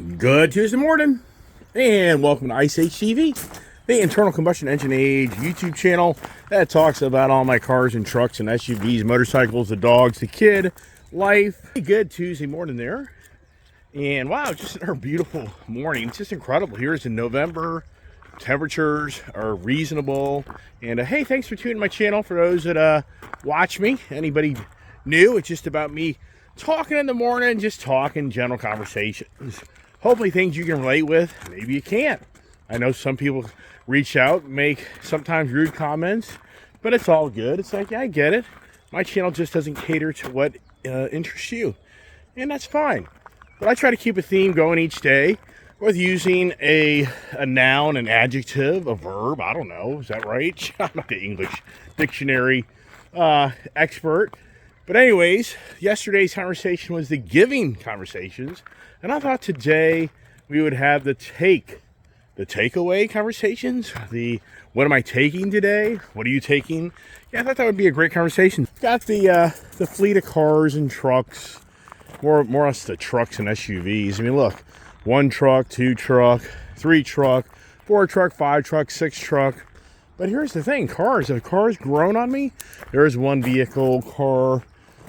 Good Tuesday morning, and welcome to Ice Age TV, the internal combustion engine age YouTube channel that talks about all my cars and trucks and SUVs, motorcycles, the dogs, the kid, life. Good Tuesday morning there, and wow, just another beautiful morning. It's just incredible. Here's in November. Temperatures are reasonable, and hey, thanks for tuning my channel. For those that watch me, anybody new, it's just about me talking in the morning, just talking general conversations. Hopefully things you can relate with. Maybe you can't. I know some people reach out, make sometimes rude comments, but it's all good. It's like, yeah, I get it. My channel just doesn't cater to what interests you, and that's fine. But I try to keep a theme going each day with using a noun, an adjective, a verb. I don't know. Is that right? I'm not the English dictionary expert. But anyways, yesterday's conversation was the giving conversations. And I thought today we would have the takeaway conversations. The what am I taking today? What are you taking? Yeah, I thought that would be a great conversation. Got the fleet of cars and trucks, more or less the trucks and SUVs. I mean, look, 1 truck, 2 truck, 3 truck, 4 truck, 5 truck, 6 truck. But here's the thing, cars. Have cars grown on me? There's one vehicle, car,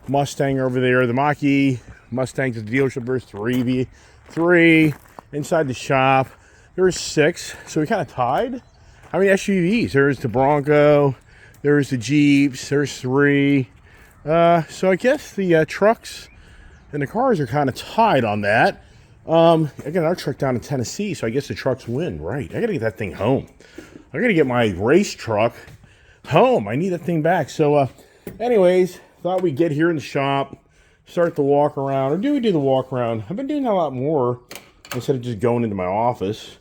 Mustang over there, the Mach-E. Mustangs at the dealership, there's 3 inside the shop. There's 6, so we kind of tied. I mean, SUVs, there's the Bronco, there's the Jeeps, there's 3. So I guess the trucks and the cars are kind of tied on that. I got another truck down in Tennessee, so I guess the trucks win, right? I gotta get that thing home. I gotta get my race truck home. I need that thing back. So, anyways, thought we'd get here in the shop, start the walk around, or do the walk around? I've been doing that a lot more instead of just going into my office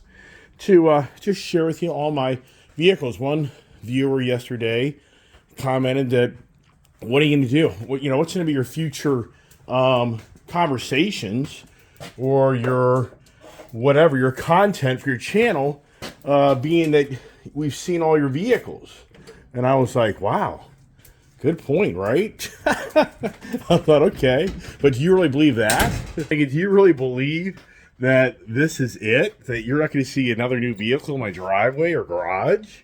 to just share with you all my vehicles. One viewer yesterday commented that, what are you going to do? What's going to be your future conversations or your whatever, your content for your channel, being that we've seen all your vehicles? And I was like, wow. Good point, right? I thought, okay. But do you really believe that? Do you really believe that this is it? That you're not going to see another new vehicle in my driveway or garage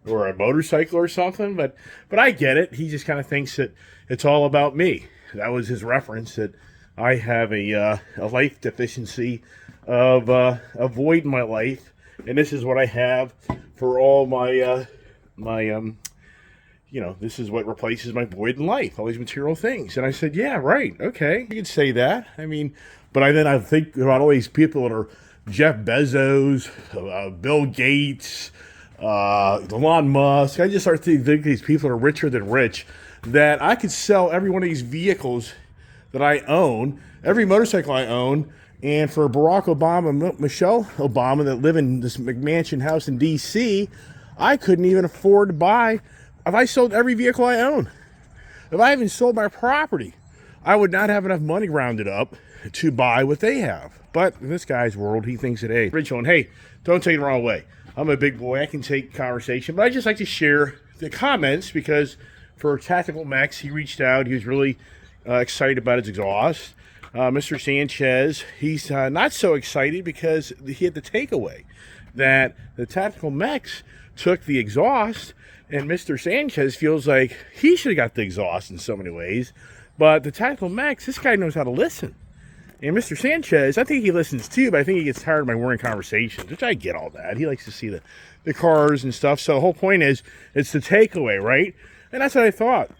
or a motorcycle or something? But I get it. He just kind of thinks that it's all about me. That was his reference, that I have a life deficiency of a void in my life. And this is what I have for all my this is what replaces my void in life, all these material things. And I said, yeah, right, okay, you could say that. I mean, but I think about all these people that are Jeff Bezos, Bill Gates, Elon Musk. I just start to think these people are richer than rich, that I could sell every one of these vehicles that I own, every motorcycle I own, and for Barack Obama, Michelle Obama, that live in this McMansion house in D.C., I couldn't even afford to buy. If I sold every vehicle I own, if I even sold my property, I would not have enough money rounded up to buy what they have. But in this guy's world, he thinks that, hey, Rachel, and hey, don't take it the wrong way. I'm a big boy. I can take conversation, but I just like to share the comments because for Tactical Max, he reached out. He was really excited about his exhaust. Mr. Sanchez, he's not so excited because he had the takeaway that the Tactical Max took the exhaust, and Mr. Sanchez feels like he should have got the exhaust in so many ways. But the Tactical Max, this guy knows how to listen. And Mr. Sanchez, I think he listens too, but I think he gets tired of my boring conversations, which I get all that. He likes to see the cars and stuff. So the whole point is, it's the takeaway, right? And that's what I thought.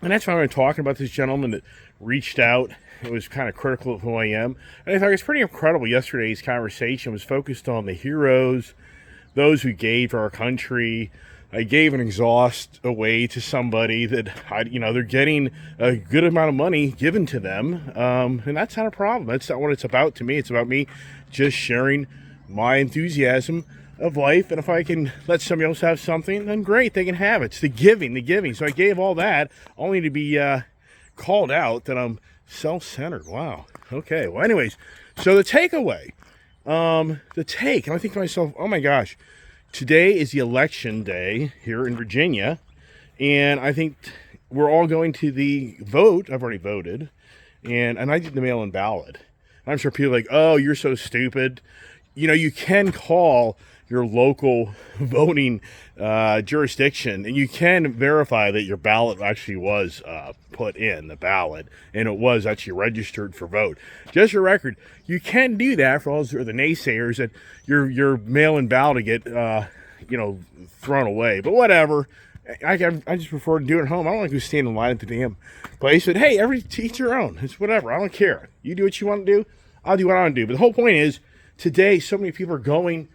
And that's why I'm talking about this gentleman that reached out. It was kind of critical of who I am. And I thought it was pretty incredible. Yesterday's conversation was focused on the heroes, those who gave for our country. I gave an exhaust away to somebody that, they're getting a good amount of money given to them. And that's not a problem. That's not what it's about to me. It's about me just sharing my enthusiasm of life. And if I can let somebody else have something, then great, they can have it. It's the giving. So I gave all that only to be called out that I'm self-centered. Wow. Okay. Well, anyways, so the takeaway, and I think to myself, oh my gosh, today is the election day here in Virginia, and I think we're all going to the vote. I've already voted, and I did the mail-in ballot. I'm sure people are like, oh, you're so stupid. You know, you can call your local voting jurisdiction, and you can verify that your ballot actually was put in the ballot, and it was actually registered for vote. Just for record, you can do that for all the naysayers that your mail-in ballot to get thrown away. But whatever. I just prefer to do it at home. I don't like to stand in line at the damn place. But hey, each your own. It's whatever. I don't care. You do what you want to do. I'll do what I want to do. But the whole point is, today, so many people are going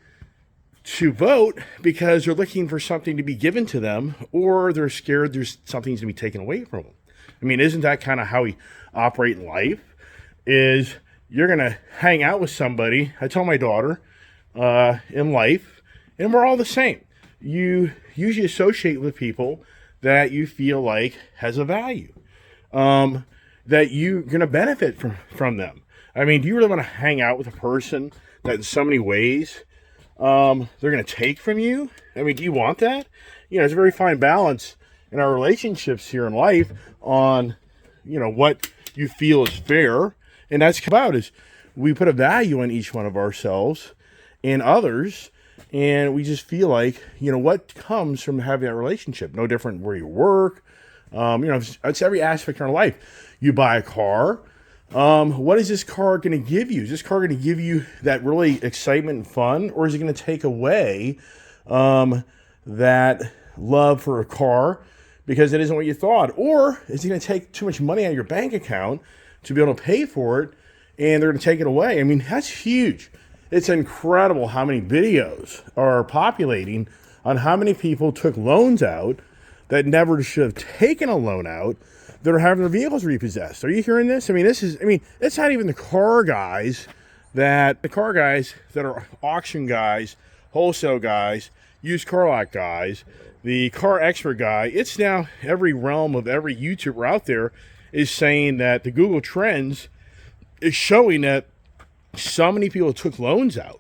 to vote because they're looking for something to be given to them, or they're scared there's something's going to be taken away from them. I mean, isn't that kind of how we operate in life? Is you're going to hang out with somebody. I tell my daughter in life, and we're all the same. You usually associate with people that you feel like has a value, that you're going to benefit from them. I mean, do you really want to hang out with a person that in so many ways they're going to take from you? I mean, do you want that? You know, it's a very fine balance in our relationships here in life on, what you feel is fair. And that's about is we put a value on each one of ourselves and others. And we just feel like, what comes from having that relationship. No different where you work. It's every aspect of our life. You buy a car. What is this car going to give you? Is this car going to give you that really excitement and fun? Or is it going to take away that love for a car because it isn't what you thought? Or is it going to take too much money out of your bank account to be able to pay for it and they're going to take it away? I mean, that's huge. It's incredible how many videos are populating on how many people took loans out that never should have taken a loan out that are having their vehicles repossessed. Are you hearing this? I mean, it's not even the car guys that are auction guys, wholesale guys, used car lot guys, the car expert guy. It's now every realm of every YouTuber out there is saying that the Google Trends is showing that so many people took loans out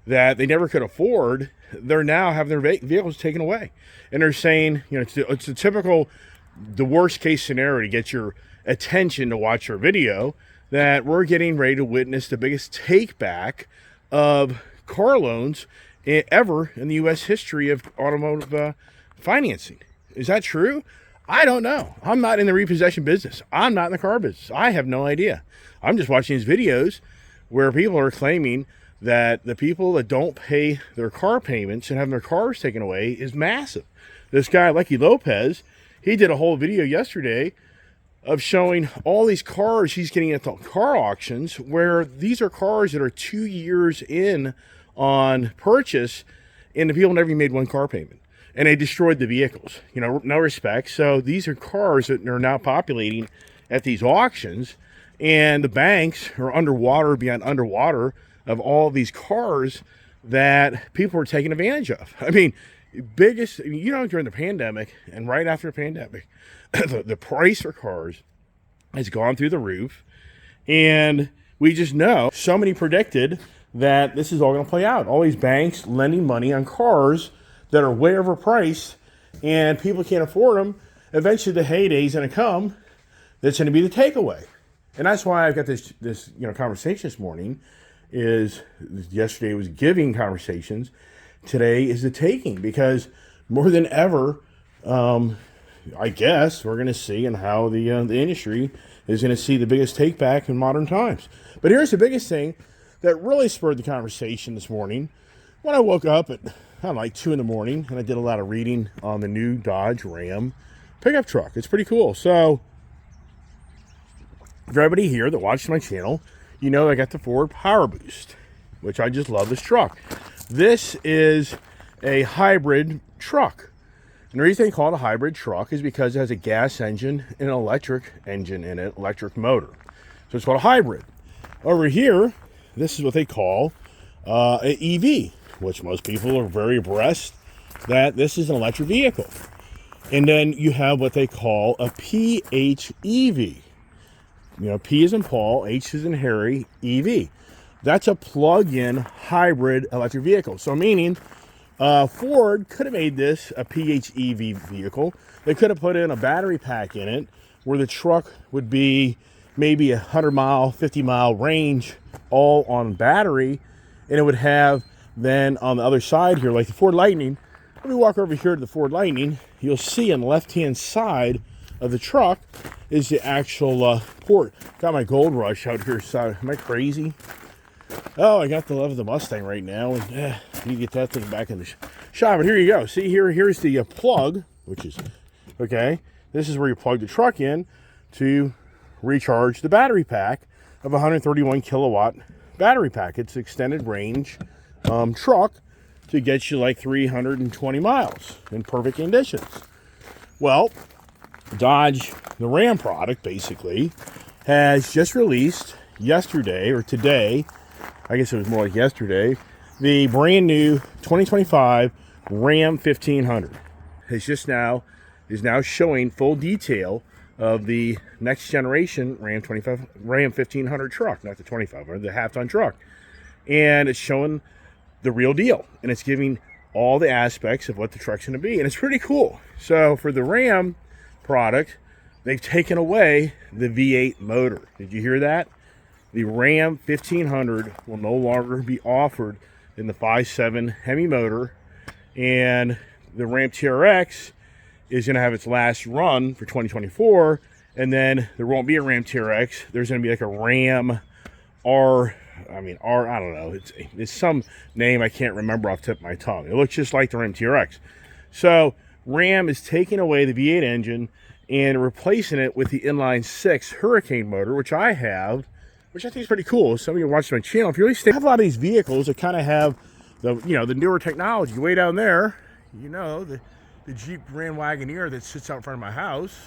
that they never could afford. They're now having their vehicles taken away. And they're saying, it's a typical, the worst case scenario to get your attention to watch your video, that we're getting ready to witness the biggest take back of car loans ever in the U.S. history of automotive financing. Is that true? I don't know. I'm not in the repossession business. I'm not in the car business. I have no idea. I'm just watching these videos where people are claiming that the people that don't pay their car payments and have their cars taken away is massive. This guy, Lucky Lopez, he did a whole video yesterday of showing all these cars he's getting at the car auctions, where these are cars that are 2 years in on purchase, and the people never even made one car payment. And they destroyed the vehicles, no respect. So these are cars that are now populating at these auctions. And the banks are underwater beyond underwater of all these cars that people are taking advantage of. I mean, during the pandemic and right after the pandemic, the price for cars has gone through the roof. And we just know so many predicted that this is all going to play out. All these banks lending money on cars that are way overpriced and people can't afford them. Eventually the heyday is going to come. That's going to be the takeaway. And that's why I've got this conversation this morning. Yesterday was giving conversations. Today is the taking, because more than ever, I guess we're going to see and how the industry is going to see the biggest take back in modern times. But here's the biggest thing that really spurred the conversation this morning. When I woke up at 2 in the morning, and I did a lot of reading on the new Dodge Ram pickup truck. It's pretty cool. So for everybody here that watches my channel, I got the Ford Power Boost, which I just love this truck. This is a hybrid truck. And the reason they call it a hybrid truck is because it has a gas engine and an electric engine in it, electric motor. So it's called a hybrid. Over here, this is what they call an EV, which most people are very abreast that this is an electric vehicle. And then you have what they call a PHEV. P is in Paul, H is in Harry, EV. That's a plug-in hybrid electric vehicle. So meaning Ford could have made this a PHEV vehicle. They could have put in a battery pack in it where the truck would be maybe 100-mile, 50-mile range all on battery, and it would have then on the other side here, like the Ford Lightning. Let me walk over here to the Ford Lightning. You'll see on the left-hand side of the truck is the actual port. Got my Gold Rush out here. So, am I crazy? Oh, I got the love of the Mustang right now, and need to get that thing back in the shop. But here you go. See here, here's the plug, which is okay. This is where you plug the truck in to recharge the battery pack of 131 kilowatt battery pack. It's extended range truck to get you like 320 miles in perfect conditions. Well, Dodge, the Ram product, basically, has just released yesterday or today, I guess it was more like yesterday, the brand new 2025 Ram 1500. Is now showing full detail of the next generation Ram 1500 truck, not the 2500, the half-ton truck. And it's showing the real deal, and it's giving all the aspects of what the truck's going to be, and it's pretty cool. So for the Ram product, they've taken away the V8 motor. Did you hear that? The Ram 1500 will no longer be offered in the 5.7 Hemi motor, and the Ram TRX is going to have its last run for 2024, and then there won't be a Ram TRX. There's going to be like a Ram I don't know. It's some name I can't remember off the tip of my tongue. It looks just like the Ram TRX. So Ram is taking away the V8 engine and replacing it with the inline 6 Hurricane motor, which I have, which I think is pretty cool. Some of you watch my channel. If you really have a lot of these vehicles that kind of have the the newer technology. Way down there, the Jeep Grand Wagoneer that sits out in front of my house.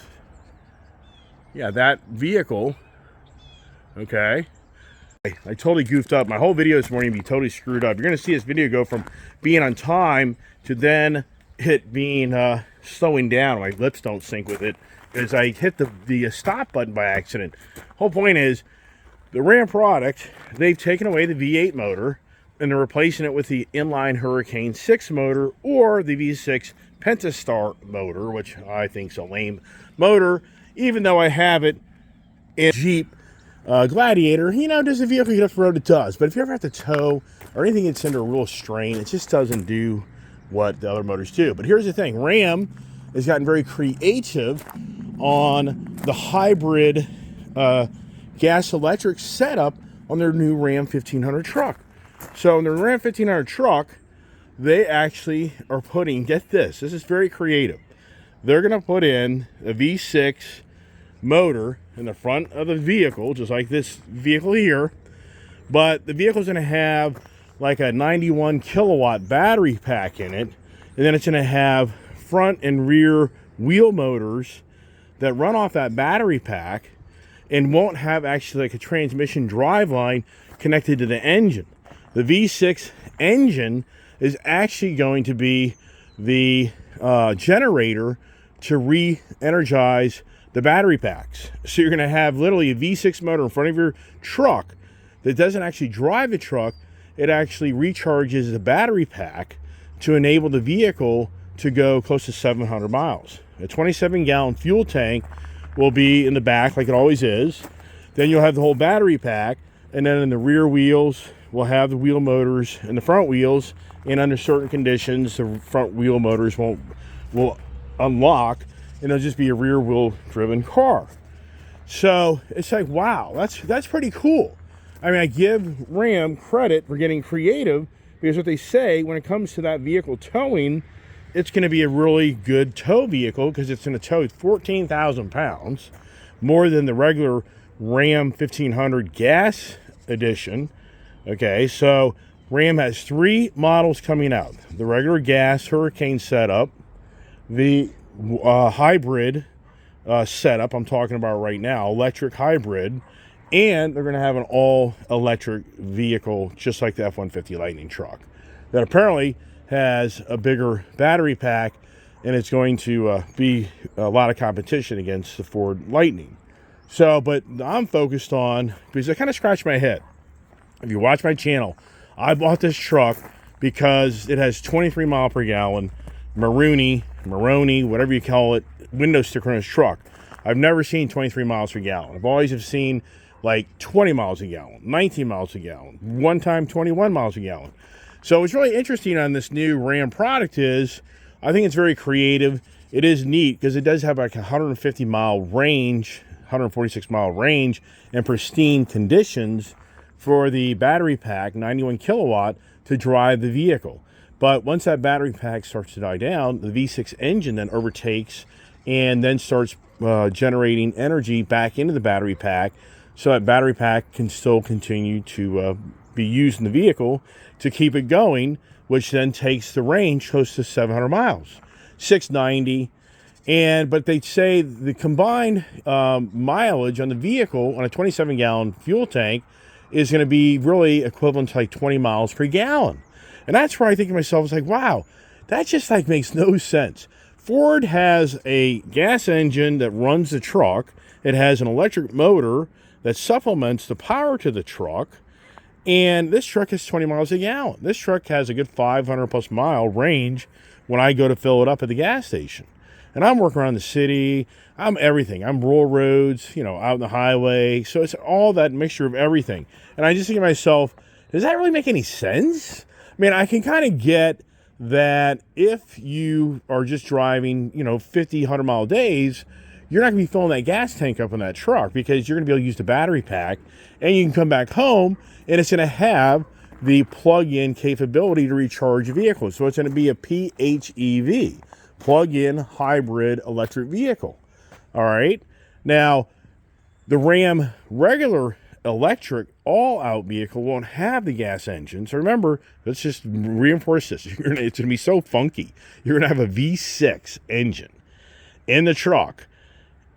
Yeah, that vehicle. Okay. I totally goofed up. My whole video this morning be totally screwed up. You're going to see this video go from being on time to then it being slowing down. My lips don't sync with it because I hit the stop button by accident. Whole point is the Ram product, they've taken away the V8 motor and they're replacing it with the inline Hurricane 6 motor or the V6 Pentastar motor, which I think is a lame motor, even though I have it in Jeep Gladiator. Does a vehicle get off the road? It does. But if you ever have to tow or anything that's under a real strain, it just doesn't do what the other motors do. But here's the thing. Ram has gotten very creative on the hybrid gas-electric setup on their new Ram 1500 truck. So in the Ram 1500 truck, they actually are putting, get this is very creative. They're going to put in a V6 motor in the front of the vehicle, just like this vehicle here, but the vehicle's going to have like a 91 kilowatt battery pack in it, and then it's going to have front and rear wheel motors that run off that battery pack and won't have actually like a transmission drive line connected to the engine. The V6 engine is actually going to be the generator to re-energize the battery packs. So you're going to have literally a V6 motor in front of your truck that doesn't actually drive the truck. It actually recharges the battery pack to enable the vehicle to go close to 700 miles. A 27-gallon fuel tank will be in the back like it always is. Then you'll have the whole battery pack, and then in the rear wheels, we'll have the wheel motors in the front wheels, and under certain conditions, the front wheel motors will unlock, and it'll just be a rear wheel driven car. So it's like, wow, that's pretty cool. I mean, I give Ram credit for getting creative, because what they say when it comes to that vehicle towing, it's going to be a really good tow vehicle because it's going to tow 14,000 pounds, more than the regular Ram 1500 gas edition. Okay, so Ram has 3 models coming out: the regular gas Hurricane setup, the hybrid setup I'm talking about right now, electric hybrid, and they're going to have an all-electric vehicle just like the F-150 Lightning truck that apparently has a bigger battery pack, and it's going to be a lot of competition against the Ford Lightning. So, but I'm focused on, because I kind of scratched my head. If you watch my channel, I bought this truck because it has 23 mile per gallon, Maroni, whatever you call it, window sticker on his truck. I've never seen 23 miles per gallon. I've always have seen like 20 miles a gallon, 19 miles a gallon, one time 21 miles a gallon. So what's really interesting on this new Ram product is, I think it's very creative. It is neat because it does have like a 150 mile range, 146 mile range, and pristine conditions for the battery pack, 91 kilowatt, to drive the vehicle. But once that battery pack starts to die down, the V6 engine then overtakes and then starts generating energy back into the battery pack, so that battery pack can still continue to be used in the vehicle to keep it going, which then takes the range close to 700 miles, 690. But they say the combined mileage on the vehicle on a 27-gallon fuel tank is going to be really equivalent to like 20 miles per gallon. And that's where I think to myself, it's like, wow, that just like makes no sense. Ford has a gas engine that runs the truck. It has an electric motor that supplements the power to the truck. And this truck is 20 miles a gallon. This truck has a good 500 plus mile range when I go to fill it up at the gas station. And I'm working around the city. I'm everything. I'm rural roads, out on the highway. So it's all that mixture of everything. And I just think to myself, does that really make any sense? I mean, I can kind of get that if you are just driving, 50, 100 mile days, you're not going to be filling that gas tank up in that truck because you're going to be able to use the battery pack, and you can come back home and it's going to have the plug-in capability to recharge your vehicle. So it's going to be a PHEV, plug-in hybrid electric vehicle. All right. Now, the Ram regular electric all-out vehicle won't have the gas engine. So remember, let's just reinforce this. It's going to be so funky. You're going to have a V6 engine in the truck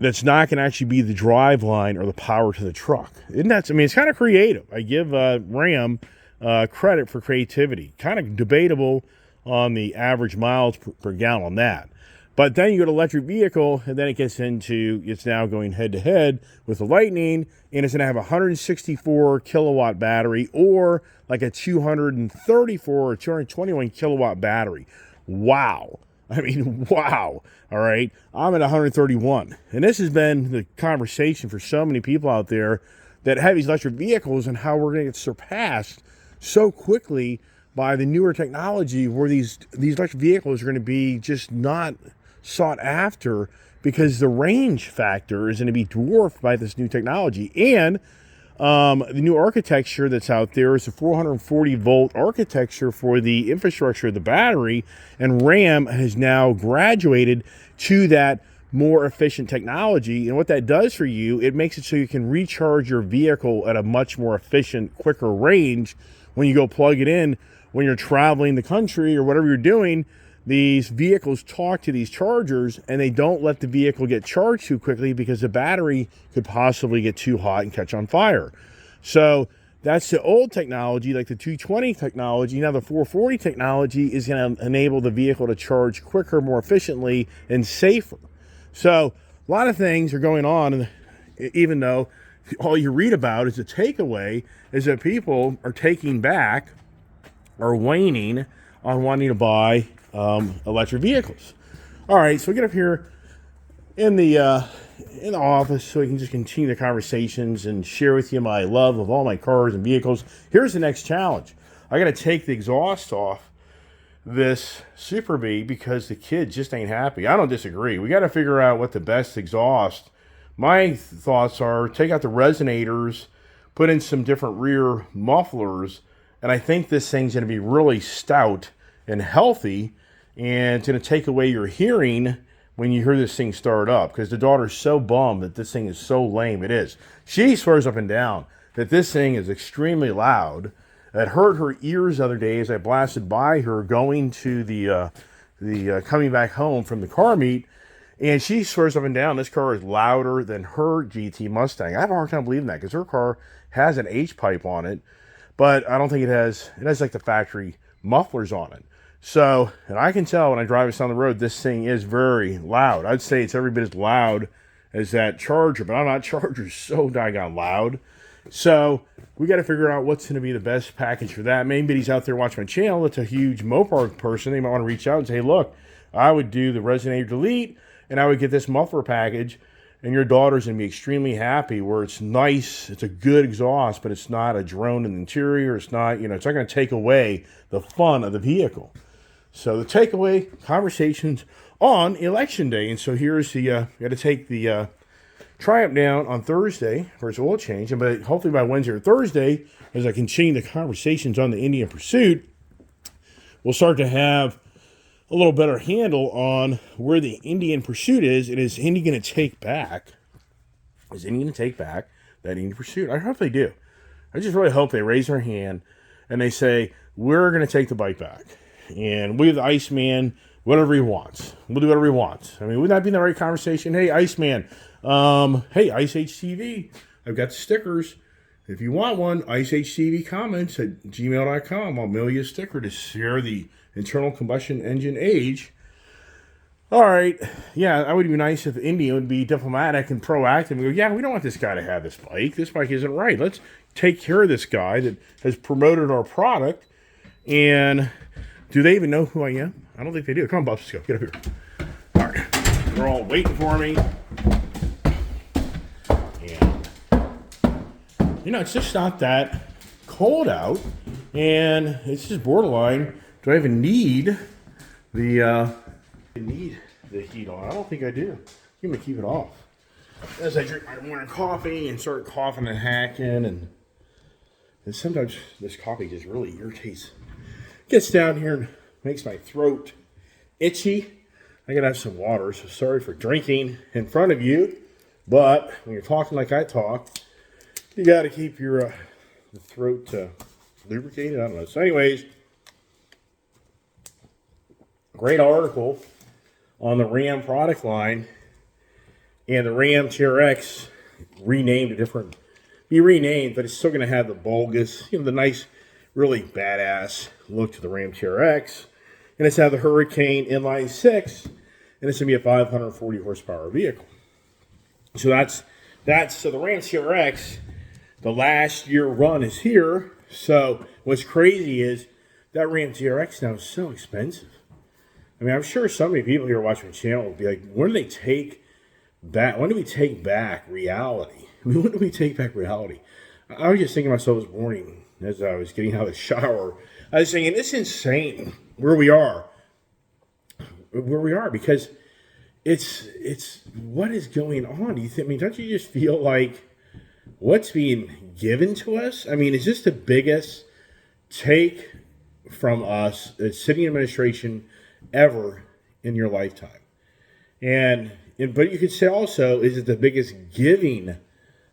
that's not going to actually be the drive line or the power to the truck. Isn't that? I mean, it's kind of creative. I give Ram credit for creativity. Kind of debatable on the average miles per gallon on that. But then you go to electric vehicle, and then it gets into, it's now going head-to-head with the Lightning, and it's going to have a 164 kilowatt battery or like a 234 or 221 kilowatt battery. Wow. I mean, wow. All right. I'm at 131. And this has been the conversation for so many people out there that have these electric vehicles and how we're going to get surpassed so quickly by the newer technology where these electric vehicles are going to be just not sought after because the range factor is going to be dwarfed by this new technology. And the new architecture that's out there is a 440 volt architecture for the infrastructure of the battery, and Ram has now graduated to that more efficient technology. And what that does for you, it makes it so you can recharge your vehicle at a much more efficient, quicker range when you go plug it in. When you're traveling the country or whatever you're doing, these vehicles talk to these chargers and they don't let the vehicle get charged too quickly because the battery could possibly get too hot and catch on fire. So that's the old technology, like the 220 technology. Now the 440 technology is going to enable the vehicle to charge quicker, more efficiently, and safer. So a lot of things are going on, even though all you read about is the takeaway is that people are taking back or waning on wanting to buy electric vehicles. All right, so we get up here in the office so we can just continue the conversations and share with you my love of all my cars and vehicles. Here's the next challenge. I got to take the exhaust off this Super Bee because the kid just ain't happy. I don't disagree. We got to figure out what the best exhaust. My thoughts are take out the resonators, put in some different rear mufflers, and I think this thing's going to be really stout and healthy, and it's going to take away your hearing when you hear this thing start up, because the daughter's so bummed that this thing is so lame. It is. She swears up and down that this thing is extremely loud. It hurt her ears the other day as I blasted by her going to the coming back home from the car meet, and she swears up and down this car is louder than her GT Mustang. I have a hard time believing that because her car has an H-pipe on it, but I don't think it has like the factory mufflers on it. So, and I can tell when I drive this down the road, this thing is very loud. I'd say it's every bit as loud as that Charger, but I'm not Charger's so doggone loud. So, we got to figure out what's going to be the best package for that. Maybe he's out there watching my channel. That's a huge Mopar person. They might want to reach out and say, hey, look, I would do the resonator delete, and I would get this muffler package, and your daughter's going to be extremely happy where it's nice, it's a good exhaust, but it's not a drone in the interior. It's not, it's not going to take away the fun of the vehicle. So the takeaway conversations on election day. And so here's the, got to take the Triumph down on Thursday for its oil change. And but hopefully by Wednesday or Thursday, as I continue the conversations on the Indian Pursuit, we'll start to have a little better handle on where the Indian Pursuit is, and is Indy going to take back? Is Indy going to take back that Indian Pursuit? I hope they do. I just really hope they raise their hand and they say, we're going to take the bike back. And we, the Iceman, whatever he wants. We'll do whatever he wants. I mean, would that be the right conversation? Hey, Iceman, hey, Ice HTV, I've got the stickers. If you want one, IceHTV comments at gmail.com. I'll mail you a sticker to share the internal combustion engine age. All right. Yeah, that would be nice if Indy would be diplomatic and proactive and go, yeah, we don't want this guy to have this bike. This bike isn't right. Let's take care of this guy that has promoted our product. And do they even know who I am? I don't think they do. Come on, Bubs, let's go. Get up here. All right. They're all waiting for me. And, it's just not that cold out. And it's just borderline. Do I even need the heat on? I don't think I do. I'm going to keep it off. As I drink my morning coffee and start coughing and hacking. And sometimes this coffee just really irritates. Gets down here and makes my throat itchy. I gotta have some water, so sorry for drinking in front of you. But when you're talking like I talk, you gotta keep your the throat lubricated. I don't know. So anyways, great article on the Ram product line, and the Ram TRX renamed a different, be renamed, but it's still gonna have the bulbous, the nice, really badass look to the Ram TRX. And it's have the Hurricane Inline 6, and it's going to be a 540 horsepower vehicle. So so the Ram TRX, the last year run is here. So what's crazy is that Ram TRX now is so expensive. I mean, I'm sure so many people here watching the channel will be like, when do we take back reality? I mean, when do we take back reality? I was just thinking to myself this morning as I was getting out of the shower. I was thinking, it's insane where we are, because it's what is going on? Don't you just feel like what's being given to us? I mean, is this the biggest take from us, the sitting administration, ever in your lifetime? But you could say also, is it the biggest giving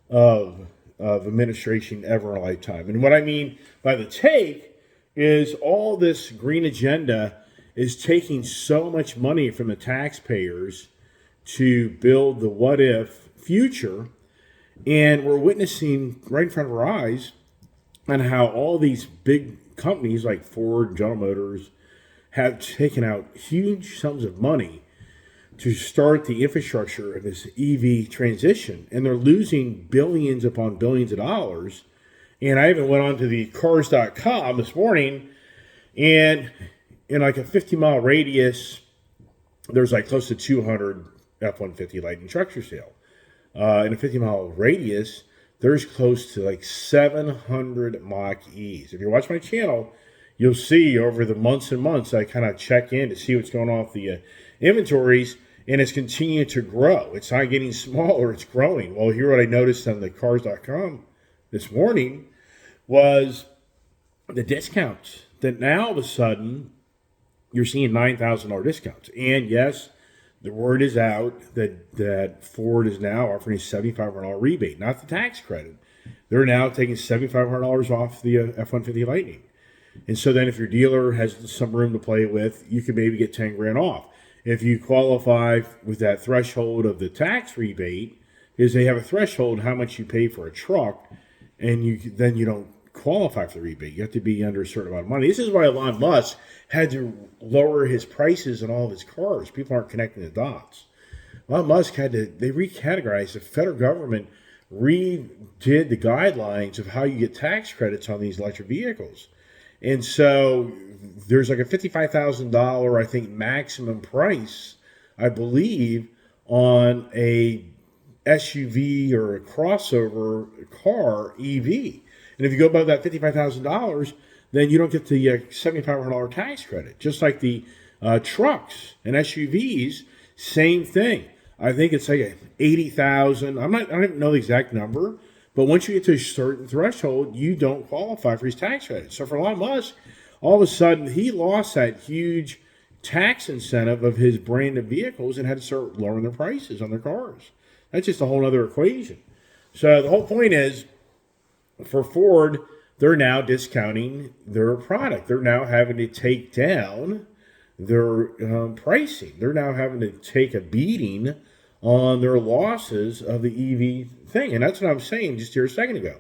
of administration ever in a lifetime? And what I mean by the take is all this green agenda is taking so much money from the taxpayers to build the what if future. And we're witnessing right in front of our eyes on how all these big companies like Ford and General Motors have taken out huge sums of money to start the infrastructure of this EV transition. And they're losing billions upon billions of dollars. And I even went on to the cars.com this morning, and in like a 50-mile radius, there's like close to 200 F-150 Lightning trucks for sale. In a 50-mile radius, there's close to like 700 Mach-E's. If you watch my channel, you'll see over the months and months, I kind of check in to see what's going on with the inventories, and it's continuing to grow. It's not getting smaller, it's growing. Well, here what I noticed on the cars.com this morning was the discounts. That now all of a sudden you're seeing $9,000 discounts. And yes, the word is out that Ford is now offering a $7,500 rebate, not the tax credit. They're now taking $7,500 off the F-150 Lightning. And so then if your dealer has some room to play with, you can maybe get 10 grand off. If you qualify with that threshold of the tax rebate, is they have a threshold how much you pay for a truck, and then you don't qualify for the rebate. You have to be under a certain amount of money. This is why Elon Musk had to lower his prices on all of his cars. People aren't connecting the dots. Elon Musk they recategorized. The federal government redid the guidelines of how you get tax credits on these electric vehicles. And so there's like a $55,000, I think, maximum price, I believe, on a SUV or a crossover car EV. And if you go above that $55,000, then you don't get the $7,500 tax credit. Just like the trucks and SUVs, same thing. I think it's like 80,000. I don't know the exact number, but once you get to a certain threshold, you don't qualify for his tax credit. So for Elon Musk, all of a sudden he lost that huge tax incentive of his brand of vehicles and had to start lowering their prices on their cars. That's just a whole other equation. So the whole point is, for Ford, they're now discounting their product. They're now having to take down their pricing. They're now having to take a beating on their losses of the EV thing. And that's what I'm saying just here a second ago.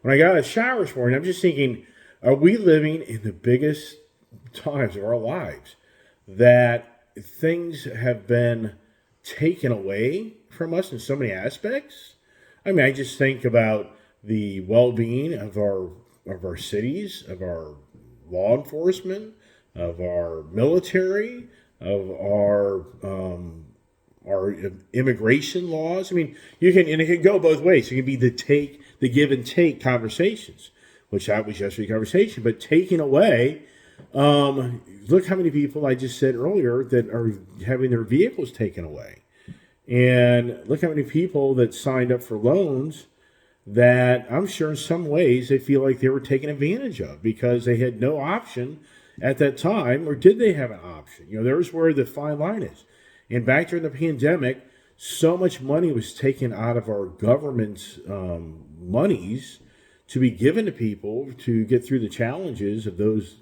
When I got out of the shower this morning, I'm just thinking, are we living in the biggest times of our lives that things have been taken away from us in so many aspects? I mean, I just think about the well-being of our cities, of our law enforcement, of our military, of our immigration laws. I mean, it can go both ways. It can be the give and take conversations, which that was yesterday's conversation. But taking away, look how many people I just said earlier that are having their vehicles taken away, and look how many people that signed up for loans that I'm sure in some ways they feel like they were taken advantage of because they had no option at that time, or did they have an option? There's where the fine line is. And back during the pandemic, so much money was taken out of our government's monies to be given to people to get through the challenges of those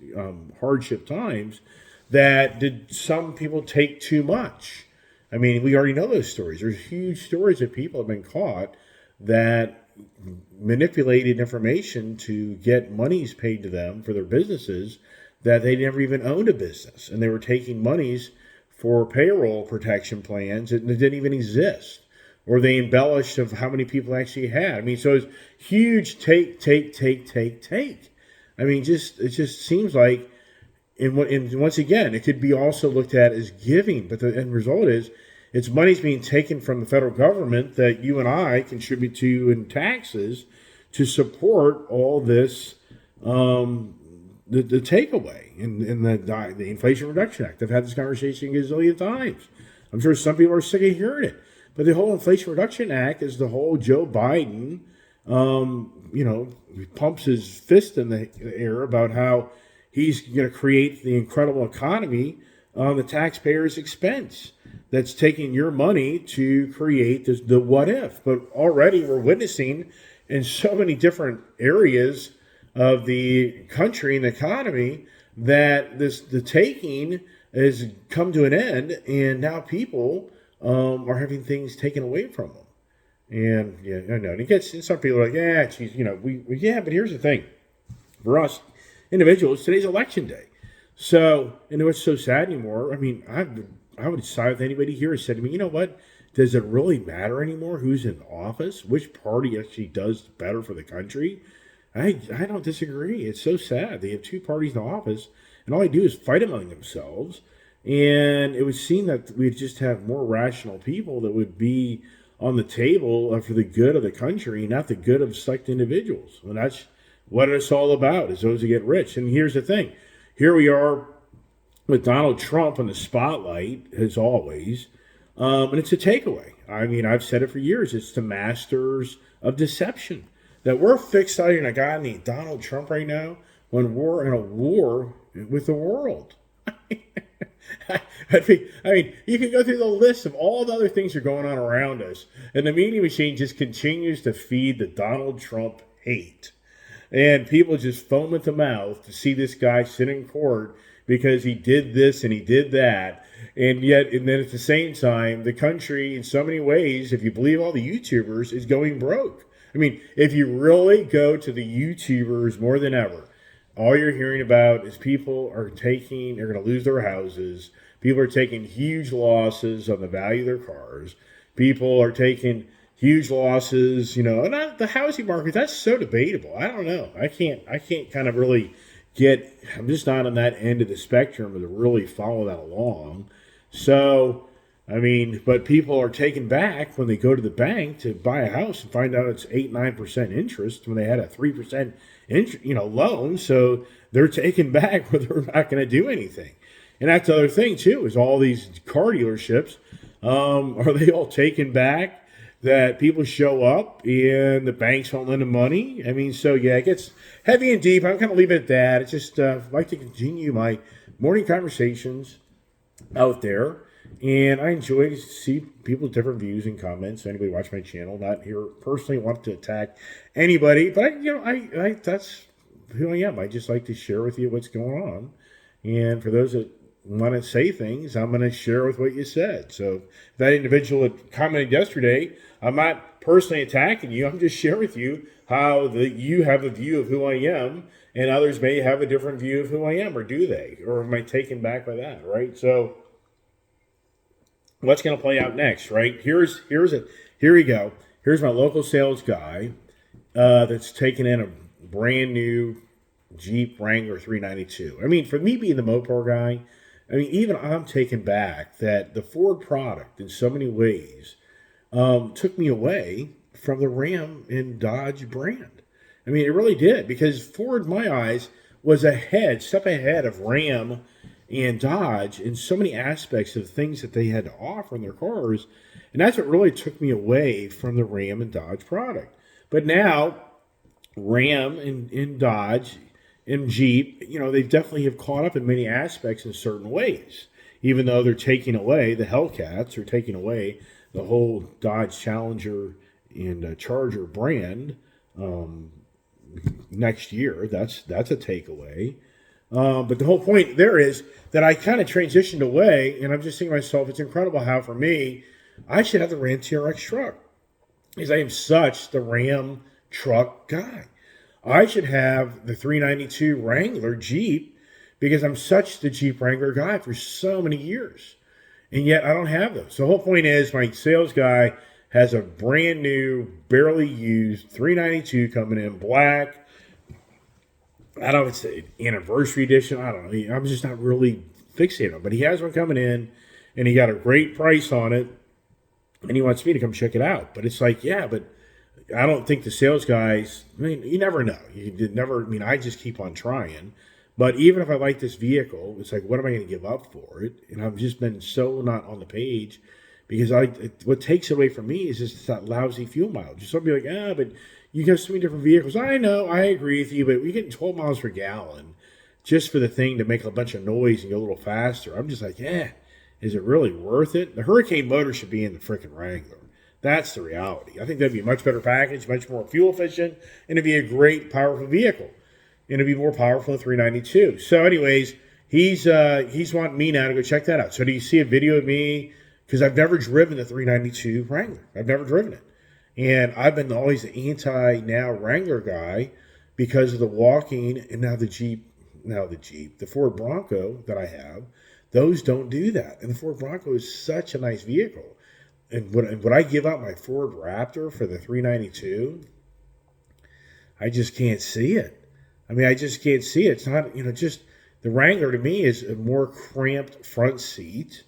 hardship times, that did some people take too much. I mean, we already know those stories. There's huge stories of people have been caught that manipulated information to get monies paid to them for their businesses that they never even owned a business. And they were taking monies for payroll protection plans that didn't even exist. Or they embellished of how many people actually had. I mean, so it's huge take. I mean, it just seems like, and once again, it could be also looked at as giving, but the end result is it's money's being taken from the federal government that you and I contribute to in taxes to support all this, the takeaway in the Inflation Reduction Act. I've had this conversation a gazillion times. I'm sure some people are sick of hearing it. But the whole Inflation Reduction Act is the whole Joe Biden, he pumps his fist in the air about how he's going to create the incredible economy on the taxpayer's expense. That's taking your money to create the what if. But already we're witnessing in so many different areas of the country and the economy that the taking has come to an end, and now people are having things taken away from them. And yeah, I know. And some people are like, yeah, geez, but here's the thing. For us individuals, today's election day. So, and what's so sad anymore, I mean, I would side with anybody here who said to me, you know what? Does it really matter anymore who's in office? Which party actually does better for the country? I don't disagree. It's so sad. They have two parties in office, and all they do is fight among themselves. And it would seem that we'd just have more rational people that would be on the table for the good of the country, not the good of select individuals. And that's what it's all about, is those who get rich. And here's the thing. Here we are with Donald Trump in the spotlight, as always. And it's a takeaway. I mean, I've said it for years. It's the masters of deception. That we're fixating on a guy named Donald Trump right now when we're in a war with the world. I mean, you can go through the list of all the other things that are going on around us, and the media machine just continues to feed the Donald Trump hate. And people just foam at the mouth to see this guy sit in court because he did this and he did that. And then at the same time, the country, in so many ways, if you believe all the YouTubers, is going broke. I mean, if you really go to the YouTubers more than ever, all you're hearing about is people are going to lose their houses. People are taking huge losses on the value of their cars. People are taking huge losses, and the housing market, that's so debatable. I don't know. I can't kind of really I'm just not on that end of the spectrum to really follow that along. So I mean, but people are taken back when they go to the bank to buy a house and find out it's 8-9% interest when they had a 3% loan. So they're taken back where they're not going to do anything. And that's the other thing too is all these car dealerships. Are they all taken back? That people show up and the banks won't lend them money. I mean, so yeah, it gets heavy and deep. I'm kind of leave it at that. It's just like to continue my morning conversations out there. And I enjoy to see people's different views and comments. Anybody watch my channel, not here personally want to attack anybody, but I that's who I am. I just like to share with you what's going on. And for those that want to say things, I'm going to share with what you said. So if that individual had commented yesterday, I'm not personally attacking you. I'm just sharing with you how you have a view of who I am, and others may have a different view of who I am, or do they? Or am I taken back by that, right? So what's going to play out next, right? Here we go. Here's my local sales guy that's taking in a brand new Jeep Wrangler 392. I mean, for me being the Mopar guy, I mean, even I'm taken back that the Ford product in so many ways took me away from the Ram and Dodge brand. I mean, it really did, because Ford, in my eyes, was step ahead of Ram and Dodge in so many aspects of the things that they had to offer in their cars. And that's what really took me away from the Ram and Dodge product. But now, Ram and Dodge and Jeep, they definitely have caught up in many aspects in certain ways. Even though they're taking away the Hellcats, or taking away the whole Dodge Challenger and Charger brand next year. That's a takeaway. But the whole point there is that I kind of transitioned away, and I'm just thinking to myself, it's incredible how, for me, I should have the Ram TRX truck, because I am such the Ram truck guy. I should have the 392 Wrangler Jeep, because I'm such the Jeep Wrangler guy for so many years. And yet I don't have those. So the whole point is my sales guy has a brand new, barely used 392 coming in black. I don't know if it's the anniversary edition. I don't know. I'm just not really fixated on it. But he has one coming in, and he got a great price on it, and he wants me to come check it out. But it's like, yeah, but I don't think the sales guys, I mean, you never know. I just keep on trying. But even if I like this vehicle, it's like, what am I going to give up for it? And I've just been so not on the page, because what takes away from me is just that lousy fuel mileage. Some people are like, but you have so many different vehicles. I know, I agree with you, but we're getting 12 miles per gallon just for the thing to make a bunch of noise and go a little faster. I'm just like, is it really worth it? The Hurricane motor should be in the freaking Wrangler. That's the reality. I think that'd be a much better package, much more fuel efficient, and it'd be a great, powerful vehicle. And it'd be more powerful than 392. So anyways, he's wanting me now to go check that out. So do you see a video of me? Because I've never driven the 392 Wrangler. I've never driven it. And I've been always the anti-now Wrangler guy because of the walking, and now the Ford Bronco that I have, those don't do that. And the Ford Bronco is such a nice vehicle. And would I give up my Ford Raptor for the 392? I just can't see it. I mean, I just can't see it. It's not, just the Wrangler to me is a more cramped front seat.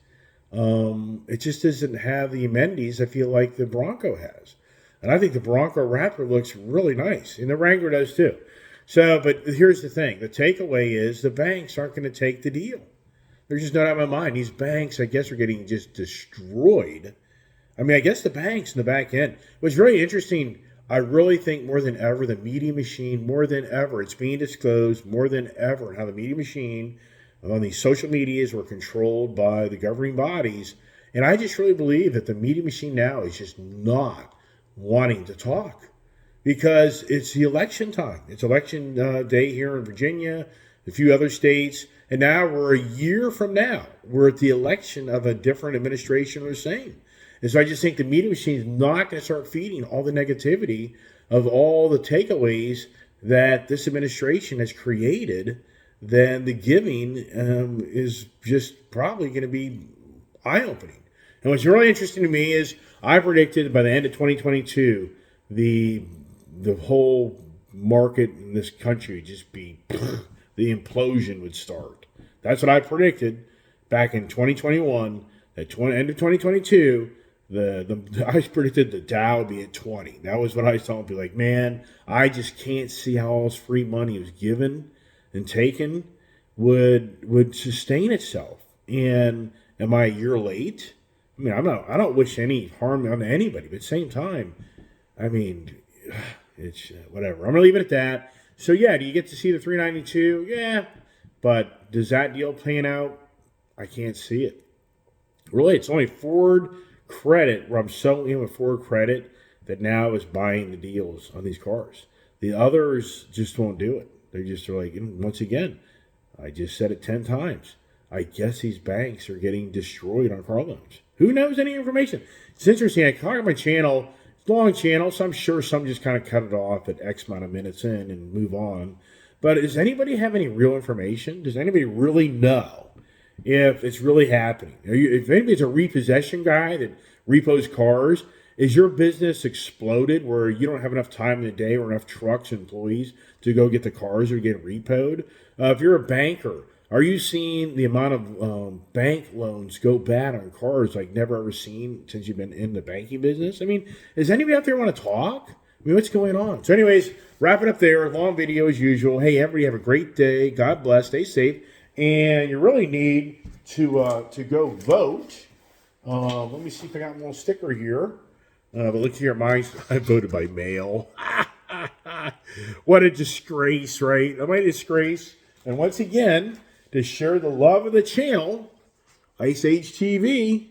It just doesn't have the amenities I feel like the Bronco has. And I think the Bronco Raptor looks really nice, and the Wrangler does too. So, but here's the thing. The takeaway is the banks aren't going to take the deal. They're just not out of my mind. These banks, I guess, are getting just destroyed. I mean, I guess the banks in the back end. What's very interesting, I really think more than ever, the Media Machine, more than ever, it's being disclosed more than ever how the Media Machine on these social medias were controlled by the governing bodies. And I just really believe that the Media Machine now is just not wanting to talk, because it's the election time. It's election day here in Virginia, a few other states. And now we're a year from now. We're at the election of a different administration or the same. And so I just think the Media Machine is not going to start feeding all the negativity of all the takeaways that this administration has created. Then the giving is just probably going to be eye-opening. And what's really interesting to me is I predicted by the end of 2022, the whole market in this country would just be, the implosion would start. That's what I predicted back in 2021, at end of 2022, I predicted the Dow would be at 20. That was what I was telling people. Like, man, I just can't see how all this free money was given and taken would sustain itself. And am I a year late? I mean, I don't wish any harm on anybody, but at the same time, I mean, it's whatever. I'm gonna leave it at that. So yeah, do you get to see the 392? Yeah, but does that deal pan out? I can't see it. Really, it's only Ford Credit where I'm selling in with Ford Credit that now is buying the deals on these cars. The others just won't do it. They just are like, once again, I just said it 10 times. I guess these banks are getting destroyed on car loans. Who knows any information? It's interesting. I talk on my channel. It's a long channel, so I'm sure some just kind of cut it off at X amount of minutes in and move on. But does anybody have any real information? Does anybody really know if it's really happening? If anybody's a repossession guy that repos cars, is your business exploded where you don't have enough time in the day or enough trucks and employees to go get the cars or get repoed? If you're a banker, are you seeing the amount of bank loans go bad on cars like never ever seen since you've been in the banking business? I mean, does anybody out there want to talk? I mean, what's going on? So anyways, wrap it up there. Long video as usual. Hey, everybody have a great day. God bless. Stay safe. And you really need to go vote. Let me see if I got a little sticker here. But look here, I voted by mail. What a disgrace, right? Am I a disgrace? And once again, to share the love of the channel, Ice Age TV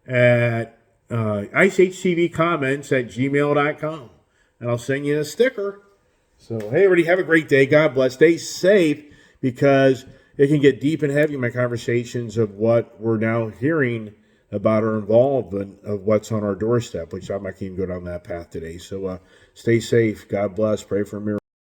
at icehtvcomments@gmail.com. And I'll send you a sticker. So, hey, everybody, have a great day. God bless. Stay safe, because it can get deep and heavy in my conversations of what we're now hearing about our involvement of what's on our doorstep, which I might even go down that path today. So stay safe. God bless. Pray for a miracle.